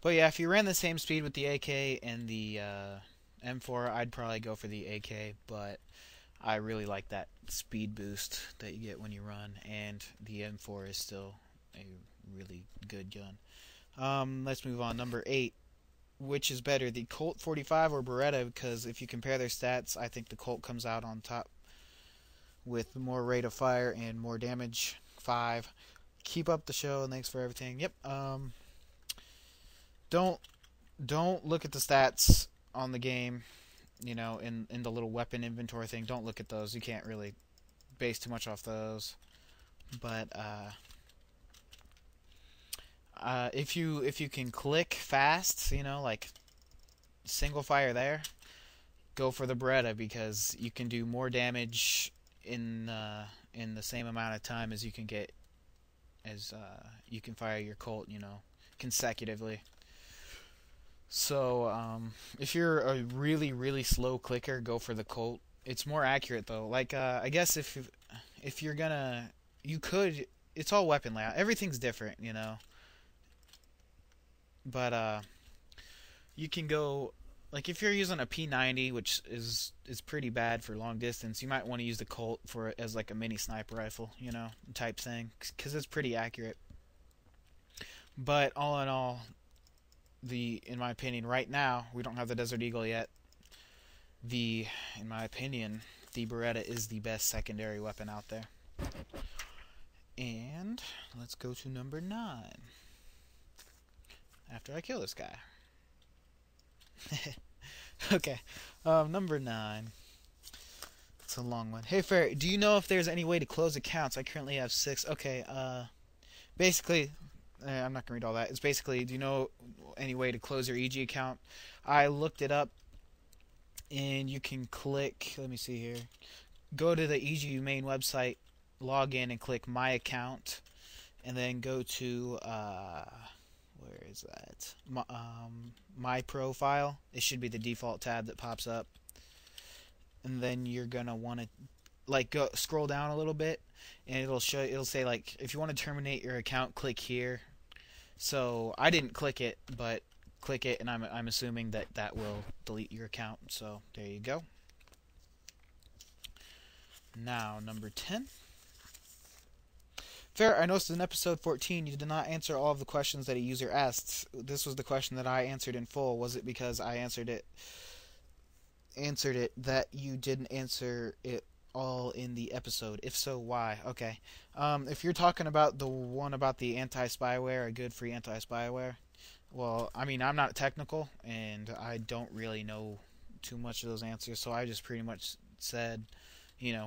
But yeah, if you ran the same speed with the AK and the M4, I'd probably go for the AK. But I really like that speed boost that you get when you run, and the M4 is still a really good gun. Let's move on. Number 8. Which is better, the Colt 45 or Beretta? Because if you compare their stats, I think the Colt comes out on top with more rate of fire and more damage. 5. Keep up the show, and thanks for everything. Yep. Don't don't look at the stats on the game. In the little weapon inventory thing. Don't look at those. You can't really base too much off those. But if you can click fast, like single fire there, go for the Beretta because you can do more damage in the same amount of time as you can get as you can fire your Colt, consecutively. So if you're a really really slow clicker, go for the Colt. It's more accurate though. Like I guess if you're gonna you could it's all weapon layout. Everything's different, But you can go like if you're using a P90, which is pretty bad for long distance, you might want to use the Colt for as like a mini sniper rifle, type thing, because it's pretty accurate. But all in all, in my opinion, right now we don't have the Desert Eagle yet. In my opinion, the Beretta is the best secondary weapon out there. And let's go to number 9. After I kill this guy. Okay. Number 9. It's a long one. Hey, Furry, do you know if there's any way to close accounts? I currently have 6. Okay, basically, I'm not going to read all that. It's basically, do you know any way to close your EG account? I looked it up, and you can click, let me see here, go to the EG main website, log in, and click My Account, and then go to, where is that? My Profile. It should be the default tab that pops up. And then you're gonna want to go scroll down a little bit, and it'll say like if you want to terminate your account, click here. So I didn't click it, but click it, and I'm assuming that will delete your account. So there you go. Now number 10. Fair, I noticed in episode 14 you did not answer all of the questions that a user asked. This was the question that I answered in full. Was it because I answered it that you didn't answer it all in the episode? If so, why? Okay. If you're talking about the one about the anti-spyware, a good free anti-spyware, well, I mean, I'm not technical, and I don't really know too much of those answers, so I just pretty much said,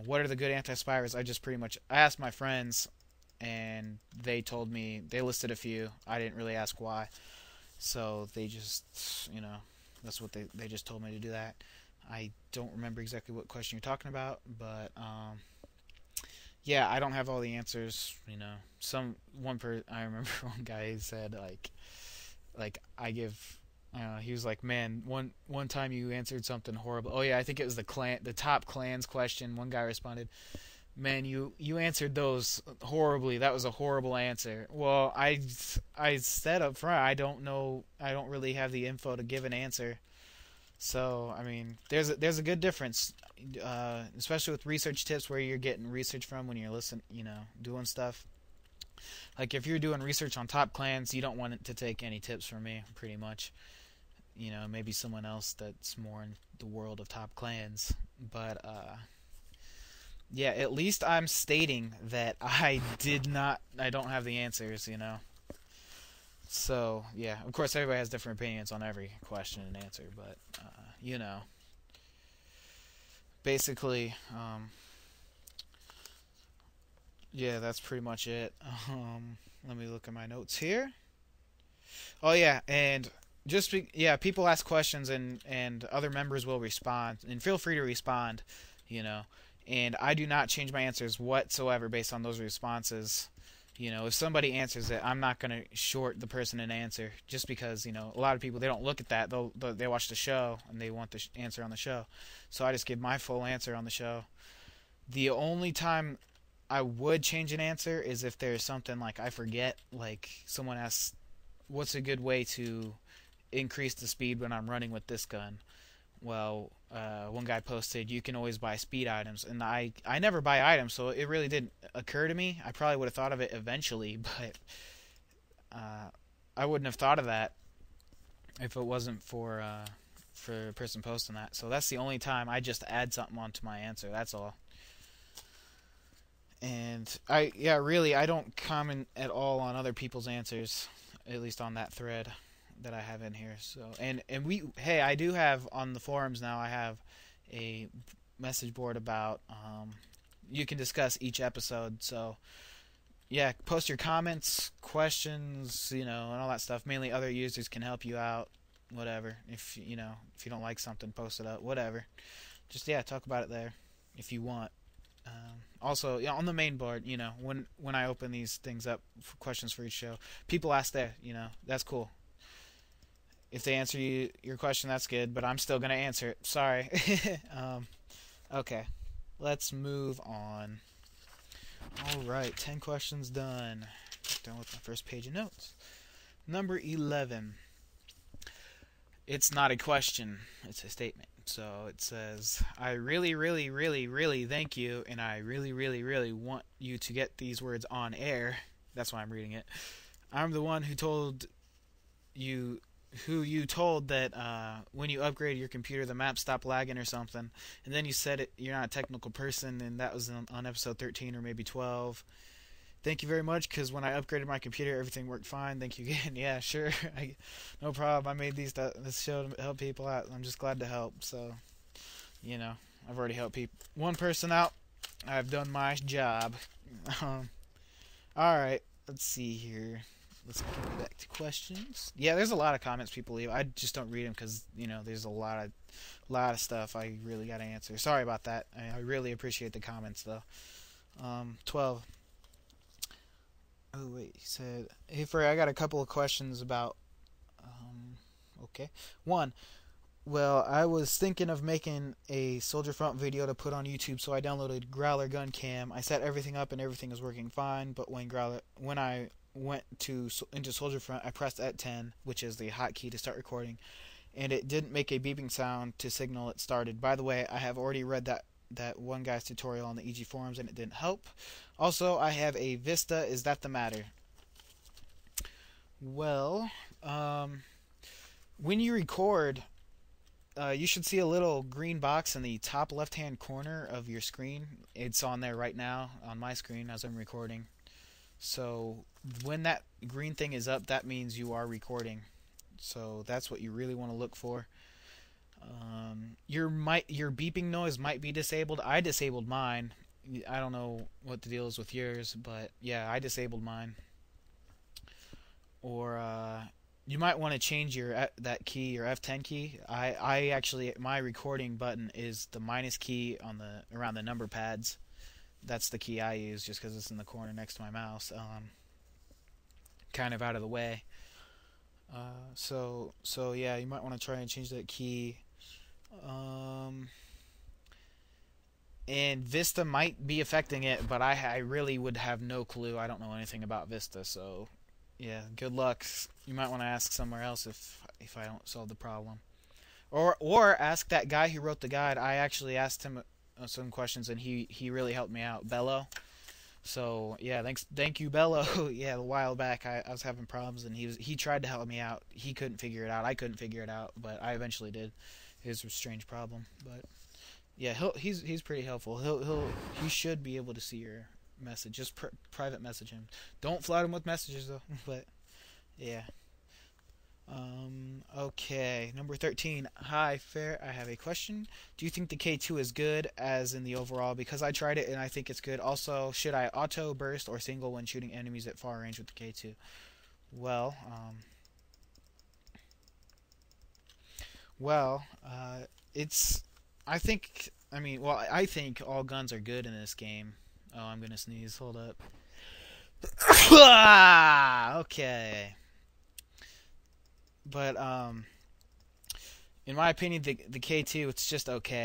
what are the good anti-spywares? I asked my friends, and they told me, they listed a few. I didn't really ask why. So they just, that's what they just told me to do that. I don't remember exactly what question you're talking about, but yeah, I don't have all the answers, I remember one guy who said like I give he was like, man, one time you answered something horrible. Oh yeah, I think it was the top clans question. One guy responded, man, you answered those horribly. That was a horrible answer. Well, I said up front, I don't really have the info to give an answer. So, I mean, there's a good difference, especially with research tips where you're getting research from when you're doing stuff. Like if you're doing research on top clans, you don't want it to take any tips from me, pretty much. Maybe someone else that's more in the world of top clans. But yeah, at least I'm stating that I don't have the answers, So, yeah, of course everybody has different opinions on every question and answer, but, basically, yeah, that's pretty much it. Let me look at my notes here. Oh, yeah, and people ask questions and other members will respond, and feel free to respond, and I do not change my answers whatsoever based on those responses. If somebody answers it, I'm not going to short the person an answer just because, a lot of people, they don't look at that. They watch the show and they want the answer on the show. So I just give my full answer on the show. The only time I would change an answer is if there's something like I forget, like someone asks what's a good way to increase the speed when I'm running with this gun? Well, one guy posted, you can always buy speed items, and I never buy items, so it really didn't occur to me. I probably would have thought of it eventually, but I wouldn't have thought of that if it wasn't for a person posting that. So that's the only time I just add something onto my answer. That's all. And really, I don't comment at all on other people's answers, at least on that thread that I have in here. So I do have on the forums now. I have a message board about you can discuss each episode. So yeah, post your comments, questions, and all that stuff. Mainly other users can help you out. Whatever. If you don't like something, post it up. Whatever. Just talk about it there if you want. Also, on the main board, when I open these things up for questions for each show, people ask there. That's cool. If they answer your question, that's good. But I'm still gonna answer it. Sorry. Okay. Let's move on. All right, 10 questions done. Done with my first page of notes. Number 11. It's not a question, it's a statement. So it says, I really, really, really, really thank you, and I really, really, really want you to get these words on air. That's why I'm reading it. I'm the one who you told that when you upgrade your computer, the map stopped lagging or something, and then you said you're not a technical person, and that was on episode 13 or maybe 12. Thank you very much, because when I upgraded my computer, everything worked fine. Thank you again. Yeah, sure. No problem. I made this show to help people out. I'm just glad to help. So, I've already helped one person out. I've done my job. All right. Let's see here. Let's get back to questions. Yeah, there's a lot of comments people leave. I just don't read them because there's a lot of stuff I really got to answer. Sorry about that. I really appreciate the comments though. 12. Oh wait, he said, "Hey Furry, I got a couple of questions about." Okay. 1. Well, I was thinking of making a Soldier Front video to put on YouTube, so I downloaded Growler guncam. I set everything up and everything is working fine. But when I went into Soldier Front, I pressed at10, which is the hotkey to start recording, and it didn't make a beeping sound to signal it started. By the way, I have already read that one guy's tutorial on the EG forums, and it didn't help. Also, I have a Vista. Is that the matter? Well, when you record, you should see a little green box in the top left-hand corner of your screen. It's on there right now on my screen as I'm recording. So when that green thing is up, that means you are recording. So that's what you really want to look for. Your beeping noise might be disabled. I disabled mine. I don't know what the deal is with yours, but yeah, I disabled mine. Or you might want to change that key, your F10 key. I actually, my recording button is the minus key on around the number pads. That's the key I use just because it's in the corner next to my mouse, kind of out of the way. So yeah, you might want to try and change that key. And Vista might be affecting it, but I really would have no clue. I don't know anything about Vista, so yeah, good luck. You might want to ask somewhere else if I don't solve the problem, or ask that guy who wrote the guide. I actually asked him some questions, and he really helped me out, Bello. So yeah, thank you, Bello. Yeah, a while back I was having problems, and he tried to help me out. He couldn't figure it out. I couldn't figure it out, but I eventually did. It was a strange problem, but yeah, he's pretty helpful. He should be able to see your message. Just private message him. Don't flood him with messages though. But yeah. Okay, number 13. Hi, Fair. I have a question. Do you think the K2 is good as in the overall? Because I tried it and I think it's good. Also, should I auto burst or single when shooting enemies at far range with the K2? Well, it's. I think all guns are good in this game. Oh, I'm gonna sneeze. Hold up. Okay. But in my opinion, the K2, it's just okay.